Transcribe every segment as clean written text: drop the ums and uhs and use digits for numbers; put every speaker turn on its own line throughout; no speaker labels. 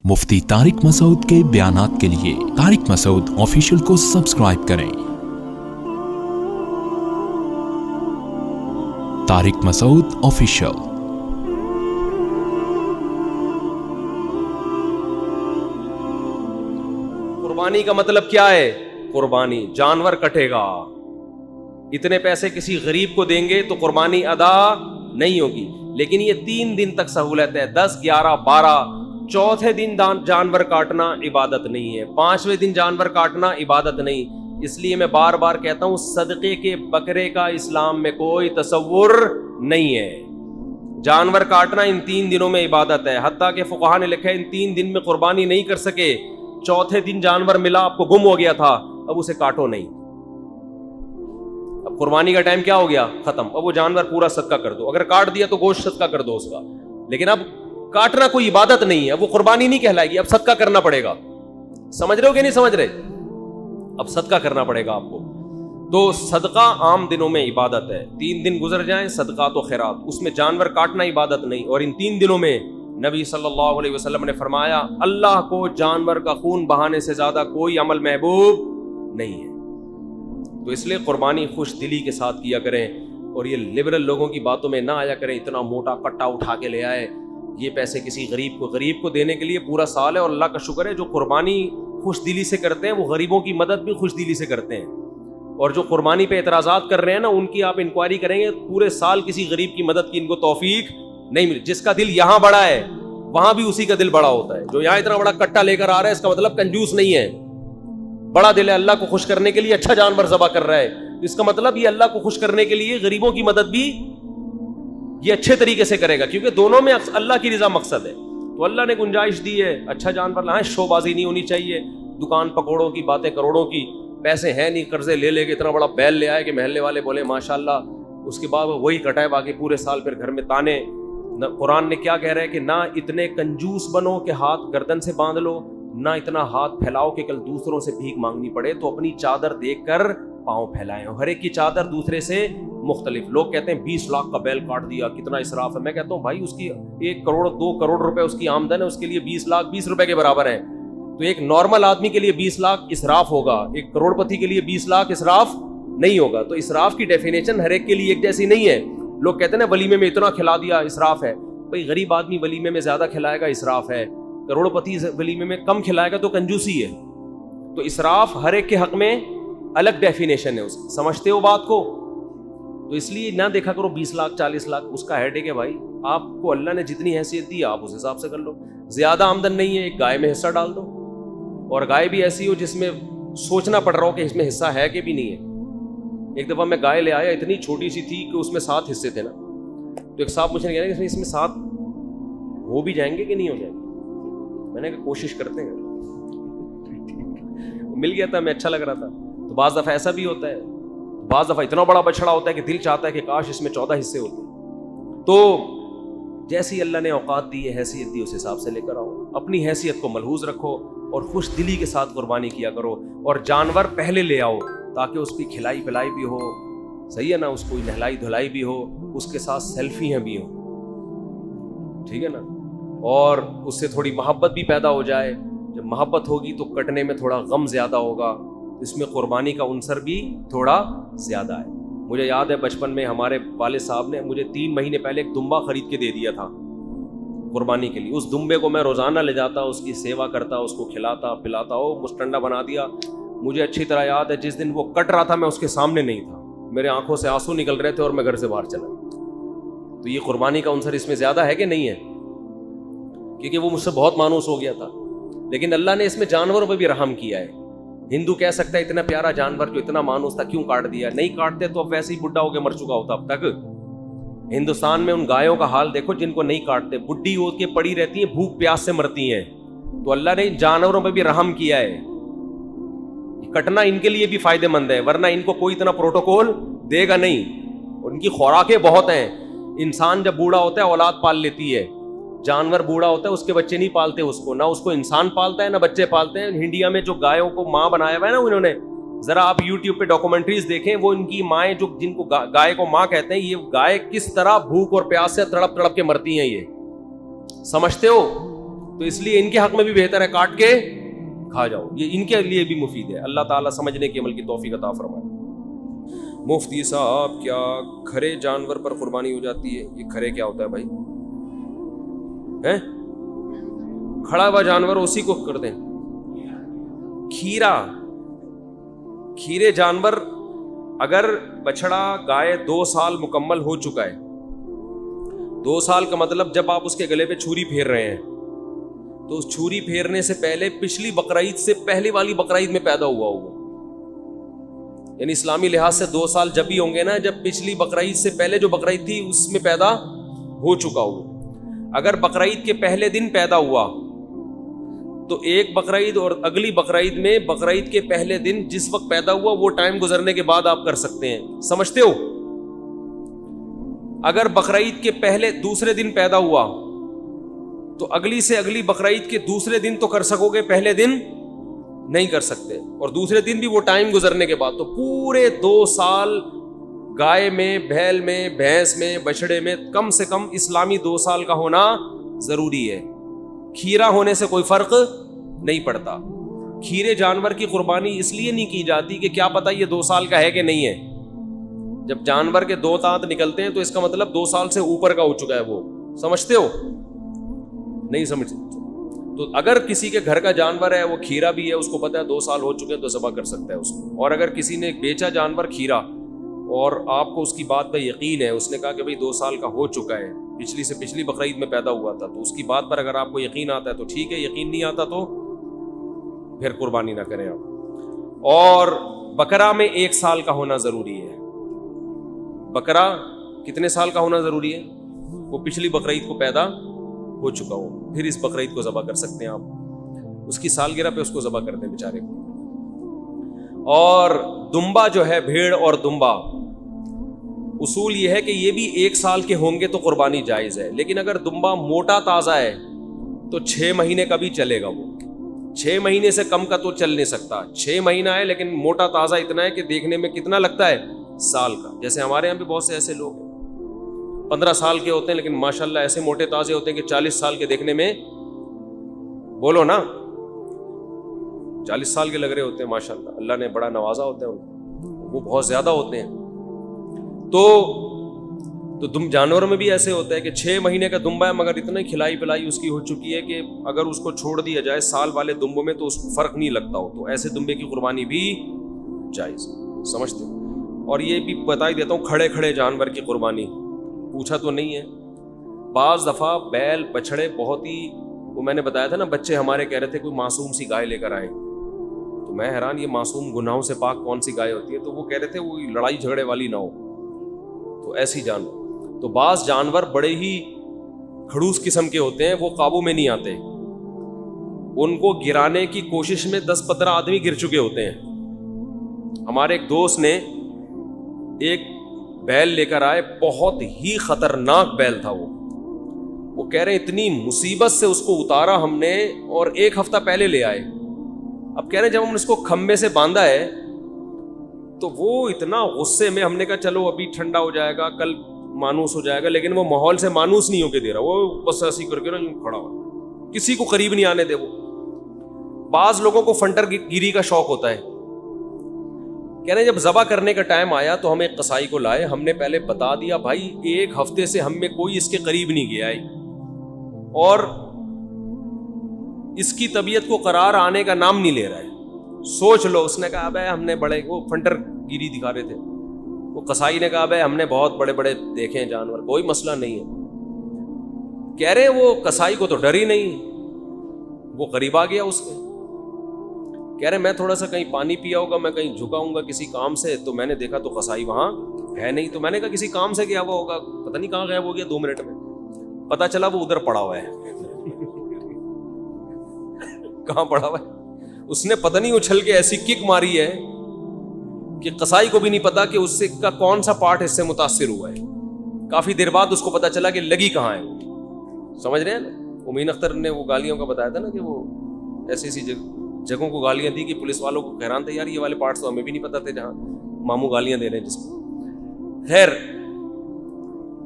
مفتی طارق مسعود کے بیانات کے لیے طارق مسعود آفیشیل کو سبسکرائب کریں۔ طارق مسعود آفیشیل۔
قربانی کا مطلب کیا ہے؟ قربانی جانور کٹے گا، اتنے پیسے کسی غریب کو دیں گے تو قربانی ادا نہیں ہوگی، لیکن یہ 3 دن تک سہولت ہے، 10، 11، 12۔ چوتھے دن جانور کاٹنا عبادت نہیں ہے، 5ویں دن جانور کاٹنا عبادت نہیں۔ اس لیے میں بار بار کہتا ہوں صدقے کے بکرے کا اسلام میں کوئی تصور نہیں ہے۔ جانور کاٹنا ان 3 دنوں میں عبادت ہے، حتیٰ کہ فقہا نے لکھا ہے ان 3 دن میں قربانی نہیں کر سکے، چوتھے دن جانور ملا، آپ کو گم ہو گیا تھا، اب اسے کاٹو نہیں، اب قربانی کا ٹائم کیا ہو گیا؟ ختم، اب وہ جانور پورا صدقہ کر دو، اگر کاٹ دیا تو گوشت صدقہ کر دو اس کا، لیکن اب کاٹنا کوئی عبادت نہیں ہے، وہ قربانی نہیں کہلائے گی، اب صدقہ کرنا پڑے گا۔ سمجھ رہے ہو کہ نہیں سمجھ رہے؟ اب صدقہ کرنا پڑے گا آپ کو۔ تو صدقہ عام دنوں میں عبادت ہے، 3 دن گزر جائیں صدقات و خیرات، اس میں جانور کاٹنا عبادت نہیں۔ اور ان 3 دنوں میں نبی صلی اللہ علیہ وسلم نے فرمایا اللہ کو جانور کا خون بہانے سے زیادہ کوئی عمل محبوب نہیں ہے۔ تو اس لیے قربانی خوش دلی کے ساتھ کیا کریں، اور یہ لبرل لوگوں کی باتوں میں نہ آیا کریں، اتنا موٹا کٹا اٹھا کے لے آئے، یہ پیسے کسی غریب کو دینے کے لیے پورا سال ہے۔ اور اللہ کا شکر ہے جو قربانی خوش دلی سے کرتے ہیں وہ غریبوں کی مدد بھی خوش دلی سے کرتے ہیں، اور جو قربانی پہ اعتراضات کر رہے ہیں نا ان کی آپ انکوائری کریں گے، پورے سال کسی غریب کی مدد کی ان کو توفیق نہیں ملی۔ جس کا دل یہاں بڑا ہے وہاں بھی اسی کا دل بڑا ہوتا ہے، جو یہاں اتنا بڑا کٹا لے کر آ رہا ہے اس کا مطلب کنجوس نہیں ہے، بڑا دل ہے، اللہ کو خوش کرنے کے لیے اچھا جانور ذبح کر رہا ہے، اس کا مطلب یہ اللہ کو خوش کرنے کے لیے غریبوں کی مدد بھی یہ اچھے طریقے سے کرے گا، کیونکہ دونوں میں اللہ کی رضا مقصد ہے۔ تو اللہ نے گنجائش دی ہے، اچھا جانور لائیں، شو بازی نہیں ہونی چاہیے، دکان پکوڑوں کی باتیں کروڑوں کی، پیسے ہیں نہیں، قرضے لے کے اتنا بڑا بیل لے آئے کہ محلے والے بولے ماشاءاللہ، اس کے بعد وہی کٹائے، باقی پورے سال پھر گھر میں تانے۔ قرآن نے کیا کہہ رہا ہے کہ نہ اتنے کنجوس بنو کہ ہاتھ گردن سے باندھ لو، نہ اتنا ہاتھ پھیلاؤ کہ کل دوسروں سے بھیک مانگنی پڑے، تو اپنی چادر دیکھ کر پاؤں پھیلائیں، ہر ایک کی چادر دوسرے سے مختلف۔ لوگ کہتے ہیں 20 لاکھ کا بیل کاٹ دیا، کتنا اسراف ہے۔ میں کہتا ہوں بھائی اس کی 1 کروڑ 2 کروڑ روپے اس کی آمدن ہے، اس کے لیے 20 لاکھ 20 روپے کے برابر ہیں، تو ایک نارمل آدمی کے لیے 20 لاکھ اسراف ہوگا، ایک کروڑ پتی کے لیے 20 لاکھ اسراف نہیں ہوگا۔ تو اسراف کی ڈیفینیشن ہر ایک کے لیے ایک جیسی نہیں ہے۔ لوگ کہتے ہیں نا ولیمے میں اتنا کھلا دیا اسراف ہے، بھائی غریب آدمی ولیمے میں زیادہ کھلائے گا اسراف ہے، کروڑ پتی ولیمے میں کم کھلائے گا تو کنجوسی ہے۔ تو اسراف ہر ایک کے حق میں الگ ڈیفینیشن ہے، اس سمجھتے ہو بات کو؟ تو اس لیے نہ دیکھا کرو 20 لاکھ 40 لاکھ، اس کا ہیڈ ہے کہ بھائی آپ کو اللہ نے جتنی حیثیت دی آپ اس حساب سے کر لو۔ زیادہ آمدن نہیں ہے، ایک گائے میں حصہ ڈال دو، اور گائے بھی ایسی ہو جس میں سوچنا پڑ رہا ہو کہ اس میں حصہ ہے کہ بھی نہیں ہے۔ ایک دفعہ میں گائے لے آیا، اتنی چھوٹی سی تھی کہ اس میں 7 حصے تھے نا، تو ایک صاحب مجھے کہہ رہے کہ اس میں 7 ہو بھی جائیں گے کہ نہیں ہو جائیں گے؟ میں نے کہا کوشش کرتے ہیں، مل گیا تھا، میں اچھا لگ رہا تھا۔ تو بعض دفعہ ایسا بھی ہوتا ہے، بعض دفعہ اتنا بڑا بچڑا ہوتا ہے کہ دل چاہتا ہے کہ کاش اس میں 14 حصے ہوتے۔ تو جیسی اللہ نے اوقات دی ہے، حیثیت دی، اس حساب سے لے کر آؤ، اپنی حیثیت کو ملحوظ رکھو اور خوش دلی کے ساتھ قربانی کیا کرو، اور جانور پہلے لے آؤ تاکہ اس کی کھلائی پلائی بھی ہو، صحیح ہے نا، اس کو نہلائی دھلائی بھی ہو، اس کے ساتھ سیلفیاں بھی ہوں، ٹھیک ہے نا، اور اس سے تھوڑی محبت بھی پیدا ہو جائے۔ جب محبت ہوگی تو کٹنے میں تھوڑا غم زیادہ ہوگا، اس میں قربانی کا عنصر بھی تھوڑا زیادہ ہے۔ مجھے یاد ہے بچپن میں ہمارے والد صاحب نے مجھے 3 مہینے پہلے ایک دمبا خرید کے دے دیا تھا قربانی کے لیے۔ اس دمبے کو میں روزانہ لے جاتا، اس کی سیوا کرتا، اس کو کھلاتا پلاتا، مستنڈا بنا دیا۔ مجھے اچھی طرح یاد ہے جس دن وہ کٹ رہا تھا میں اس کے سامنے نہیں تھا، میرے آنکھوں سے آنسو نکل رہے تھے اور میں گھر سے باہر چلا۔ تو یہ قربانی کا عنصر اس میں زیادہ ہے کہ نہیں ہے؟ کیونکہ وہ مجھ سے بہت مانوس ہو گیا تھا، لیکن اللہ نے اس میں جانوروں پہ بھی رحم کیا ہے۔ ہندو کہہ سکتا ہے اتنا پیارا جانور جو اتنا مانوس تھا کیوں کاٹ دیا؟ نہیں کاٹتے تو اب ویسے ہی بڈھا ہو کے مر چکا ہوتا اب تک۔ ہندوستان میں ان گایوں کا حال دیکھو جن کو نہیں کاٹتے، بڈھی ہو کے پڑی رہتی ہیں، بھوک پیاس سے مرتی ہیں۔ تو اللہ نے جانوروں پہ بھی رحم کیا ہے، کٹنا ان کے لیے بھی فائدہ مند ہے، ورنہ ان کو کوئی اتنا پروٹوکول دے گا نہیں، ان کی خوراکیں بہت ہیں۔ انسان جب بوڑھا ہوتا ہے اولاد پال لیتی ہے، جانور بوڑھا ہوتا ہے اس کے بچے نہیں پالتے اس کو، نہ اس کو انسان پالتا ہے نہ بچے پالتے ہیں۔ انڈیا میں جو گایوں کو ماں بنایا ہوا ہے نا انہوں نے، ذرا آپ یوٹیوب پہ ڈاکومنٹریز دیکھیں، وہ ان کی مائیں جو جن کو گائے کو ماں کہتے ہیں، یہ گائے کس طرح بھوک اور پیاس سے تڑپ تڑپ کے مرتی ہیں، یہ سمجھتے ہو؟ تو اس لیے ان کے حق میں بھی بہتر ہے کاٹ کے کھا جاؤ, یہ ان کے لیے بھی مفید ہے. اللہ تعالیٰ سمجھنے کی عمل کی توفیق عطا فرمائے. مفتی صاحب کیا کھرے جانور پر قربانی ہو جاتی ہے؟ یہ کھرے کیا ہوتا ہے بھائی؟ کھڑا ہوا جانور اسی کو کر دیں. کھیرا, کھیرے جانور اگر بچڑا گائے 2 سال مکمل ہو چکا ہے, 2 سال کا مطلب جب آپ اس کے گلے پہ چھری پھیر رہے ہیں تو اس چھری پھیرنے سے پہلے پچھلی بقرعید سے پہلی والی بقرعید میں پیدا ہوا ہوگا. یعنی اسلامی لحاظ سے 2 سال جب بھی ہوں گے نا, جب پچھلی بقرعید سے پہلے جو بقرعید تھی اس میں پیدا ہو چکا ہو. اگر بقرعید کے پہلے دن پیدا ہوا تو ایک بقرعید اور اگلی بقرعید میں بقرعید کے پہلے دن جس وقت پیدا ہوا وہ ٹائم گزرنے کے بعد آپ کر سکتے ہیں. سمجھتے ہو؟ اگر بقرعید کے پہلے دوسرے دن پیدا ہوا تو اگلی سے اگلی بقرعید کے دوسرے دن تو کر سکو گے, پہلے دن نہیں کر سکتے, اور دوسرے دن بھی وہ ٹائم گزرنے کے بعد. تو پورے 2 سال گائے میں, بھیل میں, بھینس میں, بچڑے میں کم سے کم اسلامی 2 سال کا ہونا ضروری ہے. کھیرا ہونے سے کوئی فرق نہیں پڑتا. کھیرے جانور کی قربانی اس لیے نہیں کی جاتی کہ کیا پتہ یہ 2 سال کا ہے کہ نہیں ہے. جب جانور کے 2 دانت نکلتے ہیں تو اس کا مطلب 2 سال سے اوپر کا ہو چکا ہے وہ. سمجھتے ہو؟ نہیں سمجھتے. تو اگر کسی کے گھر کا جانور ہے, وہ کھیرا بھی ہے, اس کو پتہ ہے 2 سال ہو چکے ہیں تو ذبح کر سکتا ہے اس کو. اور اگر کسی نے بیچا جانور کھیرا اور آپ کو اس کی بات پہ یقین ہے, اس نے کہا کہ بھئی 2 سال کا ہو چکا ہے, پچھلی سے پچھلی بقرعید میں پیدا ہوا تھا, تو اس کی بات پر اگر آپ کو یقین آتا ہے تو ٹھیک ہے, یقین نہیں آتا تو پھر قربانی نہ کریں آپ. اور بکرا میں 1 سال کا ہونا ضروری ہے. بکرا کتنے سال کا ہونا ضروری ہے؟ وہ پچھلی بقرعید کو پیدا ہو چکا ہو, پھر اس بقرعید کو ذبح کر سکتے ہیں آپ. اس کی سالگرہ پہ اس کو ذبح کر دیں بیچارے کو. اور دمبا جو ہے, بھیڑ اور دمبا, اصول یہ ہے کہ یہ بھی 1 سال کے ہوں گے تو قربانی جائز ہے. لیکن اگر دمبا موٹا تازہ ہے تو 6 مہینے کا بھی چلے گا. وہ 6 مہینے سے کم کا تو چل نہیں سکتا. 6 مہینہ ہے لیکن موٹا تازہ اتنا ہے کہ دیکھنے میں کتنا لگتا ہے, سال کا. جیسے ہمارے یہاں بھی بہت سے ایسے لوگ ہیں 15 سال کے ہوتے ہیں لیکن ماشاءاللہ ایسے موٹے تازے ہوتے ہیں کہ 40 سال کے دیکھنے میں, بولو نا, 40 سال کے لگ رہے ہوتے ہیں ماشاءاللہ. اللہ نے بڑا نوازا ہوتا ہے ان کو, وہ بہت زیادہ ہوتے ہیں. تو جانوروں میں بھی ایسے ہوتا ہے کہ 6 مہینے کا دمبا ہے مگر اتنا کھلائی پلائی اس کی ہو چکی ہے کہ اگر اس کو چھوڑ دیا جائے سال والے دمبوں میں تو اس کو فرق نہیں لگتا ہو, تو ایسے دمبے کی قربانی بھی جائز. سمجھتے ہو؟ اور یہ بھی بتا ہی دیتا ہوں, کھڑے کھڑے جانور کی قربانی پوچھا تو نہیں ہے. بعض دفعہ بیل بچڑے بہت ہی, وہ میں نے بتایا تھا نا, بچے ہمارے کہہ رہے تھے کوئی معصوم سی گائے لے کر آئیں, تو میں حیران, یہ معصوم گناہوں سے پاک کون سی گائے ہوتی ہے؟ تو وہ کہہ رہے تھے وہ لڑائی جھگڑے والی نہ ہو, تو ایسی جانور. تو بعض جانور بڑے ہی کھڑوس قسم کے ہوتے ہیں, وہ قابو میں نہیں آتے, ان کو گرانے کی کوشش میں 10-15 آدمی گر چکے ہوتے ہیں. ہمارے ایک دوست نے ایک بیل لے کر آئے, بہت ہی خطرناک بیل تھا وہ کہہ رہے ہیں اتنی مصیبت سے اس کو اتارا ہم نے, اور 1 ہفتہ پہلے لے آئے. اب کہہ رہے ہیں جب ہم نے اس کو کھمبے سے باندھا ہے تو وہ اتنا غصے میں, ہم نے کہا چلو ابھی ٹھنڈا ہو جائے گا, کل مانوس ہو جائے گا, لیکن وہ ماحول سے مانوس نہیں ہو کے دے رہا, وہ بس ایسی کر کے نا کھڑا ہوا, کسی کو قریب نہیں آنے دے. وہ بعض لوگوں کو فنٹر گیری کا شوق ہوتا ہے. کہہ رہے ہیں جب ذبح کرنے کا ٹائم آیا تو ہم ایک قصائی کو لائے, ہم نے پہلے بتا دیا بھائی 1 ہفتے سے ہم میں کوئی اس کے قریب نہیں گیا ہے اور اس کی طبیعت کو قرار آنے کا نام نہیں لے رہا ہے, سوچ لو. اس نے کہا ابے ہم نے بڑے, وہ فنٹر گیری دکھا رہے تھے, وہ قصائی نے کہا ابے ہم نے بہت بڑے بڑے دیکھے ہیں جانور, کوئی مسئلہ نہیں ہے. کہہ رہے وہ قصائی کو تو ڈر ہی نہیں, وہ قریب آ گیا اس کے. کہہ رہے میں تھوڑا سا کہیں پانی پیا ہوگا, میں کہیں جھکا ہوں گا کسی کام سے, تو میں نے دیکھا تو قصائی وہاں ہے نہیں, تو میں نے کہا کسی کام سے گیا ہوا ہوگا, پتہ نہیں کہاں غائب ہو گیا 2 منٹ میں. پتا چلا وہ ادھر پڑا ہوا ہے. کہاں پڑا ہوا ہے؟ اس نے پتہ نہیں اچھل کے ایسی کک ماری ہے کہ قصائی کو بھی نہیں پتا کہ اس سے کا کون سا پارٹ اس سے متاثر ہوا ہے. کافی دیر بعد اس کو پتا چلا کہ لگی کہاں ہے. سمجھ رہے ہیں نا, امین اختر نے وہ گالیوں کا بتایا تھا نا کہ وہ ایسی ایسی جگہوں کو گالیاں دی کہ پولیس والوں کو حیران تھے, یار یہ والے پارٹس تو ہمیں بھی نہیں پتا تھے جہاں ماموں گالیاں دے رہے ہیں جس کو. خیر,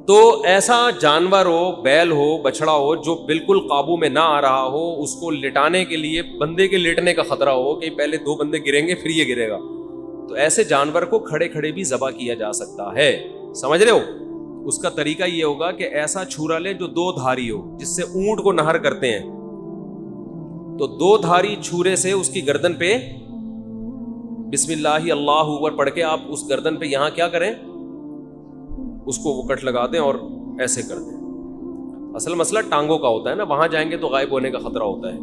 تو ایسا جانور ہو، بیل ہو، بچڑا ہو، جو بالکل قابو میں نہ آ رہا ہو، اس کو لٹانے کے لیے بندے کے لیٹنے کا خطرہ ہو کہ پہلے 2 بندے گریں گے پھر یہ گرے گا، تو ایسے جانور کو کھڑے کھڑے بھی ذبح کیا جا سکتا ہے. سمجھ رہے ہو؟ اس کا طریقہ یہ ہوگا کہ ایسا چھرا لیں جو 2 دھاری ہو، جس سے اونٹ کو نہر کرتے ہیں، تو 2 دھاری چھرے سے اس کی گردن پہ بسم اللہ اللہ اکبر پڑھ کے آپ اس گردن پہ یہاں کیا کریں، اس کو وہ کٹ لگا دیں اور ایسے کر دیں. اصل مسئلہ ٹانگوں کا ہوتا ہے نا، وہاں جائیں گے تو غائب ہونے کا خطرہ ہوتا ہے،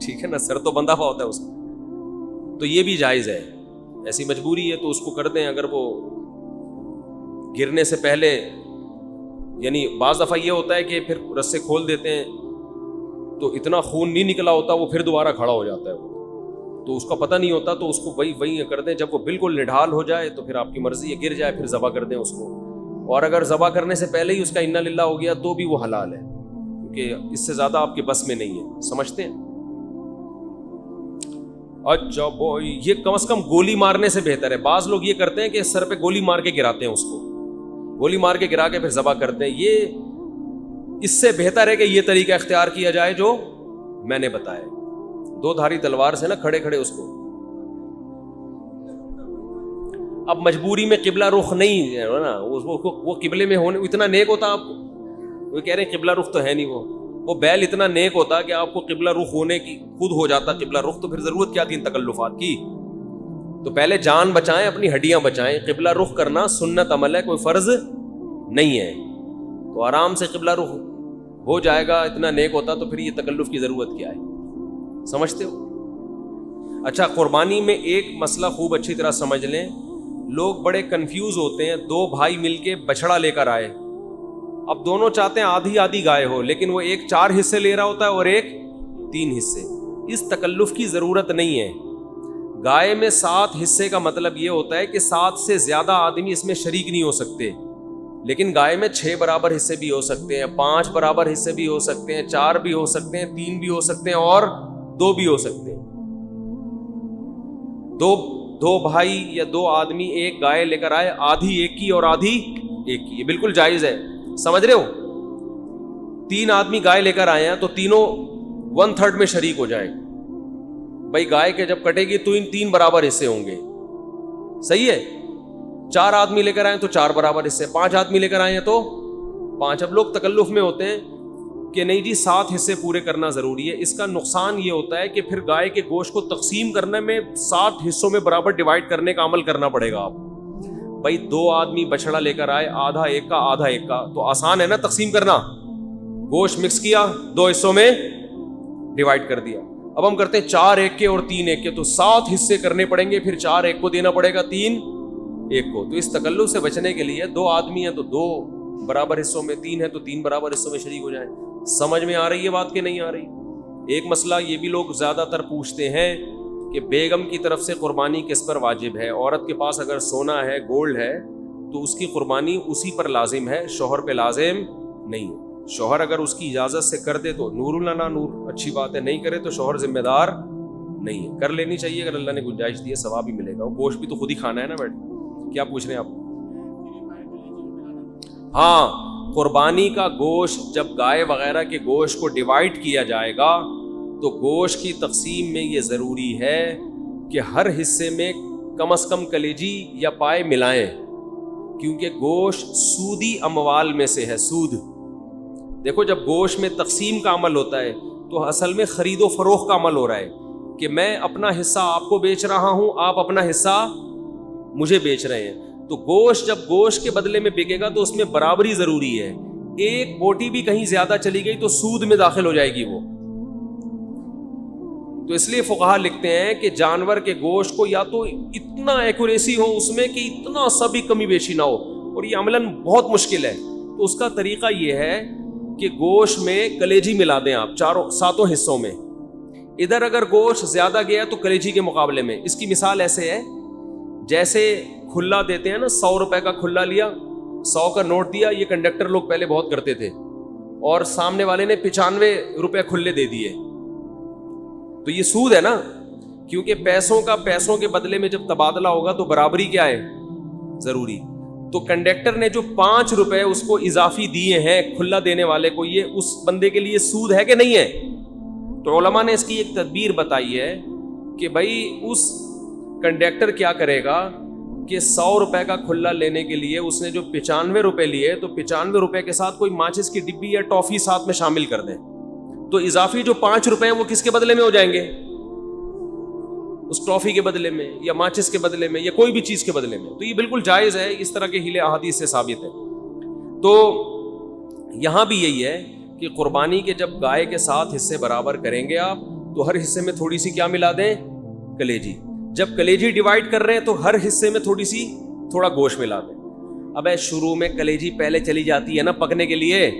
ٹھیک ہے نا، سر تو بندھا ہوا ہوتا ہے اس کا. تو یہ بھی جائز ہے، ایسی مجبوری ہے تو اس کو کر دیں. اگر وہ گرنے سے پہلے، یعنی بعض دفعہ یہ ہوتا ہے کہ پھر رسے کھول دیتے ہیں تو اتنا خون نہیں نکلا ہوتا، وہ پھر دوبارہ کھڑا ہو جاتا ہے، تو اس کا پتہ نہیں ہوتا، تو اس کو وہی کر دیں. جب وہ بالکل نڈھال ہو جائے تو پھر آپ کی مرضی ہے، گر جائے پھر ذبح کر دیں اس کو. اور اگر ذبح کرنے سے پہلے ہی اس کا انا للہ ہو گیا تو بھی وہ حلال ہے، کیونکہ اس سے زیادہ آپ کے بس میں نہیں ہے. سمجھتے ہیں؟ اچھا یہ کم از کم گولی مارنے سے بہتر ہے. بعض لوگ یہ کرتے ہیں کہ سر پہ گولی مار کے گراتے ہیں، اس کو گولی مار کے گرا کے پھر ذبح کرتے ہیں. یہ اس سے بہتر ہے کہ یہ طریقہ اختیار کیا جائے جو میں نے بتایا، 2 دھاری تلوار سے نا کھڑے کھڑے اس کو. اب مجبوری میں قبلہ رخ نہیں ہے نا، وہ قبلے میں ہونے اتنا نیک ہوتا آپ کو، وہ کہہ رہے ہیں قبلہ رخ تو ہے نہیں، وہ بیل اتنا نیک ہوتا کہ آپ کو قبلہ رخ ہونے کی خود ہو جاتا قبلہ رخ، تو پھر ضرورت کیا تھی ان تکلفات کی. تو پہلے جان بچائیں، اپنی ہڈیاں بچائیں. قبلہ رخ کرنا سنت عمل ہے، کوئی فرض نہیں ہے. تو آرام سے قبلہ رخ ہو جائے گا، اتنا نیک ہوتا تو پھر یہ تکلف کی ضرورت کیا ہے. سمجھتے ہو؟ اچھا، قربانی میں ایک مسئلہ خوب اچھی طرح سمجھ لیں. لوگ بڑے کنفیوز ہوتے ہیں. 2 بھائی مل کے بچڑا لے کر آئے، اب دونوں چاہتے ہیں آدھی آدھی گائے ہو، لیکن وہ ایک 4 حصے لے رہا ہوتا ہے اور ایک 3 حصے. اس تکلف کی ضرورت نہیں ہے. گائے میں 7 حصے کا مطلب یہ ہوتا ہے کہ 7 سے زیادہ آدمی اس میں شریک نہیں ہو سکتے. لیکن گائے میں 6 برابر حصے بھی ہو سکتے ہیں، 5 برابر حصے بھی ہو سکتے ہیں، 4 بھی ہو سکتے ہیں، 3 بھی ہو سکتے ہیں اور 2 بھی ہو سکتے ہیں. 2 بھائی یا 2 آدمی ایک گائے لے کر آئے، آدھی ایک کی اور آدھی ایک کی، یہ بالکل جائز ہے. سمجھ رہے ہو؟ 3 آدمی گائے لے کر آئے ہیں تو تینوں 1/3 میں شریک ہو جائیں. بھائی گائے کے جب کٹے گی تو ان 3 برابر حصے ہوں گے. صحیح ہے؟ 4 آدمی لے کر آئے تو 4 برابر حصے، 5 آدمی لے کر آئے ہیں تو 5. اب لوگ تکلف میں ہوتے ہیں کہ نہیں جی 7 حصے پورے کرنا ضروری ہے. اس کا نقصان یہ ہوتا ہے کہ پھر گائے کے گوشت کو تقسیم کرنے میں 7 حصوں میں برابر ڈیوائڈ کرنے کا عمل کرنا پڑے گا. آپ بھائی 2 آدمی بچڑا لے کر آئے، آدھا ایک کا آدھا ایک کا، تو آسان ہے نا تقسیم کرنا. گوشت مکس کیا، 2 حصوں میں ڈیوائڈ کر دیا. اب ہم کرتے ہیں 4 ایک کے اور 3 ایک کے، تو 7 حصے کرنے پڑیں گے، پھر 4 ایک کو دینا پڑے گا، 3 ایک کو. تو اس تکلف سے بچنے کے لیے 2 آدمی ہیں تو 2 برابر حصوں میں، 3 ہے تو 3 برابر حصوں میں شریک ہو جائیں. سمجھ میں آ رہی ہے بات کہ نہیں آ رہی؟ ایک مسئلہ یہ بھی لوگ زیادہ تر پوچھتے ہیں کہ بیگم کی طرف سے قربانی کس پر واجب ہے. عورت کے پاس اگر سونا ہے، گولڈ ہے، تو اس کی قربانی اسی پر لازم ہے، شوہر پہ لازم نہیں. شوہر اگر اس کی اجازت سے کر دے تو نور لنا نور، اچھی بات ہے، نہیں کرے تو شوہر ذمہ دار نہیں ہے. کر لینی چاہیے اگر اللہ نے گنجائش دی ہے، ثواب بھی ملے گا. وہ گوشت بھی تو خود ہی کھانا ہے نا. بیٹھ کیا پوچھ رہے ہیں آپ؟ ہاں، قربانی کا گوشت جب گائے وغیرہ کے گوشت کو ڈیوائڈ کیا جائے گا تو گوشت کی تقسیم میں یہ ضروری ہے کہ ہر حصے میں کم از کم کلیجی یا پائے ملائیں، کیونکہ گوشت سودی اموال میں سے ہے. سود دیکھو، جب گوشت میں تقسیم کا عمل ہوتا ہے تو اصل میں خرید و فروخت کا عمل ہو رہا ہے کہ میں اپنا حصہ آپ کو بیچ رہا ہوں، آپ اپنا حصہ مجھے بیچ رہے ہیں. تو گوشت جب گوشت کے بدلے میں بکے گا تو اس میں برابری ضروری ہے. ایک بوٹی بھی کہیں زیادہ چلی گئی تو سود میں داخل ہو جائے گی وہ. تو اس لیے فقہا لکھتے ہیں کہ جانور کے گوشت کو یا تو اتنا ایکوریسی ہو اس میں کہ اتنا سا بھی کمی بیشی نہ ہو، اور یہ عملاً بہت مشکل ہے. تو اس کا طریقہ یہ ہے کہ گوشت میں کلیجی ملا دیں آپ 7 حصوں میں. ادھر اگر گوشت زیادہ گیا تو کلیجی کے مقابلے میں. اس کی مثال ایسے ہے جیسے کھلا دیتے ہیں نا، 100 روپے کا کھلا لیا، 100 کا نوٹ دیا. یہ کنڈکٹر لوگ پہلے بہت کرتے تھے، اور سامنے والے نے 95 روپے کھلے دے دیے. تو یہ سود ہے نا، کیونکہ پیسوں کے بدلے میں جب تبادلہ ہوگا تو برابری کیا ہے؟ ضروری. تو کنڈکٹر نے جو 5 روپے اس کو اضافی دیے ہیں کھلا دینے والے کو، یہ اس بندے کے لیے سود ہے کہ نہیں ہے؟ تو علماء نے اس کی ایک تدبیر بتائی ہے کہ بھائی اس کنڈکٹر کیا کرے گا کہ 100 روپے کا کھلا لینے کے لیے اس نے جو 95 روپے لیے، تو 95 روپے کے ساتھ کوئی ماچس کی ڈبی یا ٹافی ساتھ میں شامل کر دیں، تو اضافی جو 5 روپے ہیں وہ کس کے بدلے میں ہو جائیں گے؟ اس ٹافی کے بدلے میں یا ماچس کے بدلے میں یا کوئی بھی چیز کے بدلے میں. تو یہ بالکل جائز ہے، اس طرح کے ہیلے احادیث سے ثابت ہے. تو یہاں بھی یہی ہے کہ قربانی کے جب گائے کے 7 حصے برابر کریں گے آپ، تو ہر حصے میں تھوڑی سی کیا ملا دیں؟ کلیجی. جب کلیجی ڈیوائڈ کر رہے ہیں تو ہر حصے میں تھوڑا گوشت ملا دیں. اب شروع میں کلیجی پہلے چلی جاتی ہے نا پکنے کے لیے،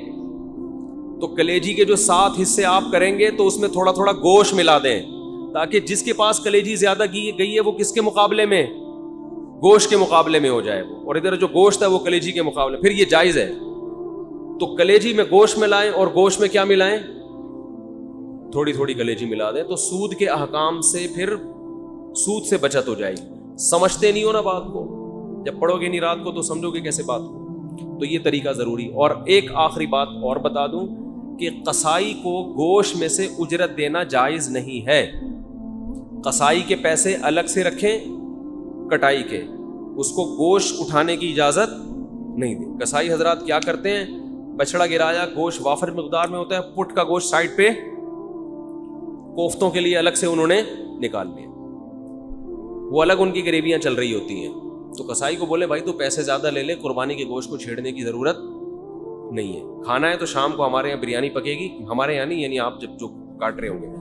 تو کلیجی کے جو 7 حصے آپ کریں گے تو اس میں تھوڑا گوشت ملا دیں، تاکہ جس کے پاس کلیجی زیادہ کی گئی ہے وہ کس کے مقابلے میں؟ گوشت کے مقابلے میں ہو جائے وہ، اور ادھر جو گوشت ہے وہ کلیجی کے مقابلے. پھر یہ جائز ہے. تو کلیجی میں گوشت ملائیں اور گوشت میں کیا ملائیں؟ تھوڑی کلیجی ملا دیں. تو سود کے احکام سے پھر سود سے بچت ہو جائے گی. سمجھتے نہیں ہو نا بات کو، جب پڑھو گے نہیں رات کو تو سمجھو گے کیسے بات کو. تو یہ طریقہ ضروری. اور ایک آخری بات اور بتا دوں کہ قصائی کو گوشت میں سے اجرت دینا جائز نہیں ہے. قصائی کے پیسے الگ سے رکھیں کٹائی کے، اس کو گوشت اٹھانے کی اجازت نہیں دیں. قصائی حضرات کیا کرتے ہیں؟ بچڑا گرایا، گوشت وافر مقدار میں ہوتا ہے، پٹ کا گوشت سائڈ پہ کوفتوں کے لیے الگ سے انہوں نے نکال لیا، وہ الگ ان کی گریویاں چل رہی ہوتی ہیں. تو قصائی کو بولے بھائی تو پیسے زیادہ لے لے، قربانی کے گوشت کو چھیڑنے کی ضرورت نہیں ہے. کھانا ہے تو شام کو ہمارے یہاں بریانی پکے گی، ہمارے یہاں نہیں، یعنی آپ جب جو کاٹ رہے ہوں گے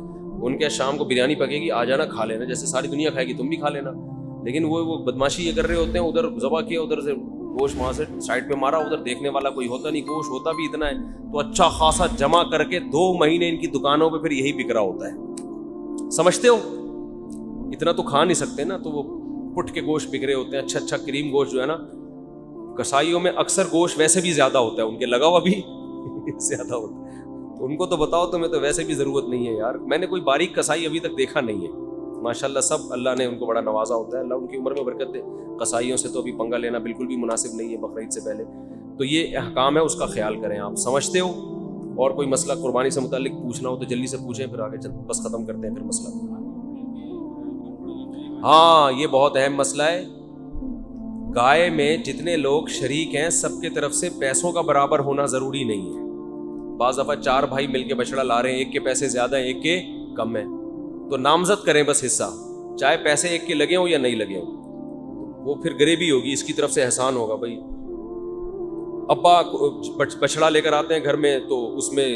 ان کے شام کو بریانی پکے گی، آ جانا کھا لینا، جیسے ساری دنیا کھائے گی تم بھی کھا لینا. لیکن وہ بدماشی یہ کر رہے ہوتے ہیں، ادھر ذبح کیا، ادھر سے گوشت وہاں سے سائڈ پہ مارا، ادھر دیکھنے والا کوئی ہوتا نہیں، گوشت ہوتا بھی اتنا ہے تو اچھا خاصا جمع کر کے 2 مہینے ان کی دکانوں پہ پھر یہی بک رہا ہوتا ہے. سمجھتے ہو؟ اتنا تو کھا نہیں سکتے نا، تو وہ پٹ کے گوشت بک رہے ہوتے ہیں. اچھا کریم گوشت جو ہے نا، کسائیوں میں اکثر گوشت ویسے بھی زیادہ ہوتا ہے، ان کے لگا ہوا بھی زیادہ ہوتا ہے. ان کو تو بتاؤ تمہیں تو ویسے بھی ضرورت نہیں ہے یار. میں نے کوئی باریک کسائی ابھی تک دیکھا نہیں ہے. ماشاءاللہ سب اللہ نے ان کو بڑا نوازا ہوتا ہے، اللہ ان کی عمر میں برکت دے. کسائیوں سے تو ابھی پنگا لینا بالکل بھی مناسب نہیں ہے بقرعید سے پہلے. تو یہ احکام ہے، اس کا خیال کریں. آپ سمجھتے ہو؟ اور کوئی مسئلہ قربانی سے متعلق پوچھنا ہو تو جلدی سے پوچھیں، پھر آگے بس ختم کرتے ہیں پھر مسئلہ. ہاں یہ بہت اہم مسئلہ ہے. گائے میں جتنے لوگ شریک ہیں سب کے طرف سے پیسوں کا برابر ہونا ضروری نہیں ہے. بعض دفعہ 4 بھائی مل کے بچڑا لا رہے ہیں، ایک کے پیسے زیادہ ہیں ایک کے کم ہیں، تو نامزد کریں بس حصہ، چاہے پیسے ایک کے لگے ہوں یا نہیں لگے ہوں. وہ پھر غریبی ہوگی، اس کی طرف سے احسان ہوگا. بھائی ابا بچڑا لے کر آتے ہیں گھر میں تو اس میں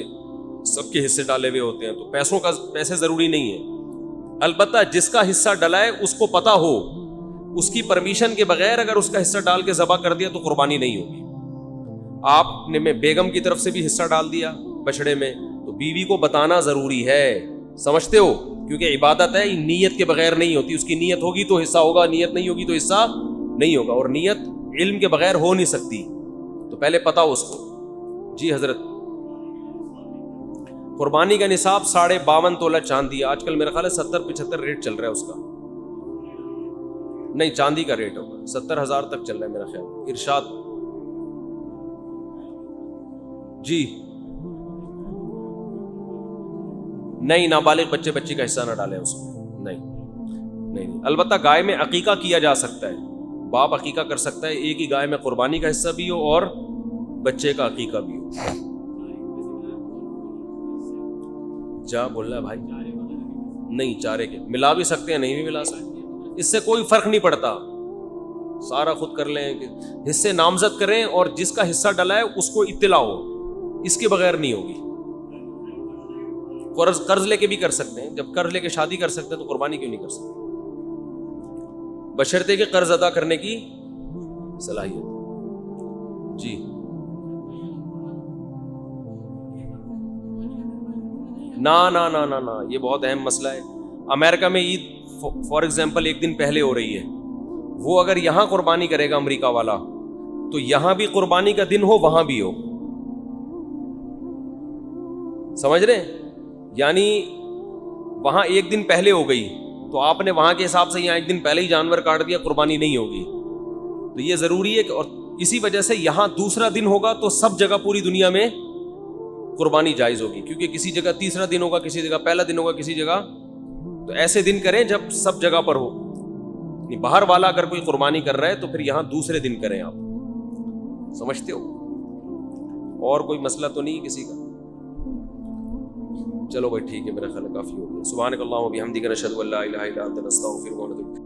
سب کے حصے ڈالے ہوئے ہوتے ہیں، تو پیسے ضروری نہیں ہے. البتہ جس کا حصہ ڈلا ہے اس کو پتہ ہو، اس کی پرمیشن کے بغیر اگر اس کا حصہ ڈال کے ذبح کر دیا تو قربانی نہیں ہوگی. آپ نے میں بیگم کی طرف سے بھی حصہ ڈال دیا بچڑے میں، تو بیوی کو بتانا ضروری ہے. سمجھتے ہو؟ کیونکہ عبادت ہے، نیت کے بغیر نہیں ہوتی. اس کی نیت ہوگی تو حصہ ہوگا، نیت نہیں ہوگی تو حصہ نہیں ہوگا. اور نیت علم کے بغیر ہو نہیں سکتی، تو پہلے پتا ہو اس کو. جی حضرت. قربانی کا نصاب 52.5 تولہ چاندی. آج کل میرا خیال ہے 70-75 ریٹ چل رہا ہے اس کا. نہیں چاندی کا ریٹ ہوگا 70,000 تک چل رہا ہے میرا خیال. ارشاد. جی نہیں، نابالغ بچے بچی کا حصہ نہ ڈالیں اس میں. نہیں. البتہ گائے میں عقیقہ کیا جا سکتا ہے، باپ عقیقہ کر سکتا ہے. ایک ہی گائے میں قربانی کا حصہ بھی ہو اور بچے کا عقیقہ بھی ہو. جا بول رہا ہے بھائی. نہیں چارے کے ملا بھی سکتے ہیں، نہیں بھی ملا سکتے، اس سے کوئی فرق نہیں پڑتا. سارا خود کر لیں، حصے نامزد کریں اور جس کا حصہ ڈلا ہے اس کو اطلاع ہو، اس کے بغیر نہیں ہوگی. قرض لے کے بھی کر سکتے ہیں، جب قرض لے کے شادی کر سکتے ہیں تو قربانی کیوں نہیں کر سکتے؟ بشرطے کہ قرض ادا کرنے کی صلاحیت. جی نہ یہ بہت اہم مسئلہ ہے. امریکہ میں عید فار ایگزامپل 1 دن پہلے ہو رہی ہے، وہ اگر یہاں قربانی کرے گا امریکہ والا تو یہاں بھی قربانی کا دن ہو وہاں بھی ہو. سمجھ رہے ہیں؟ یعنی وہاں 1 دن پہلے ہو گئی تو آپ نے وہاں کے حساب سے یہاں 1 دن پہلے ہی جانور کاٹ دیا، قربانی نہیں ہوگی. تو یہ ضروری ہے کہ اور اسی وجہ سے یہاں دوسرا دن ہوگا تو سب جگہ پوری دنیا میں قربانی جائز ہوگی، کیونکہ کسی جگہ تیسرا دن ہوگا، کسی جگہ پہلا دن ہوگا، کسی جگہ، تو ایسے دن کریں جب سب جگہ پر ہو. باہر والا اگر کوئی قربانی کر رہا ہے تو پھر یہاں دوسرے دن کریں. آپ سمجھتے ہو؟ اور کوئی مسئلہ تو نہیں کسی کا؟ چلو بھائی ٹھیک ہے، میرا خیال کافی ہو گیا. سبحانک اللہم و بحمدک، نشہد ان لا الہ الا انت، نستغفرک و نتوب.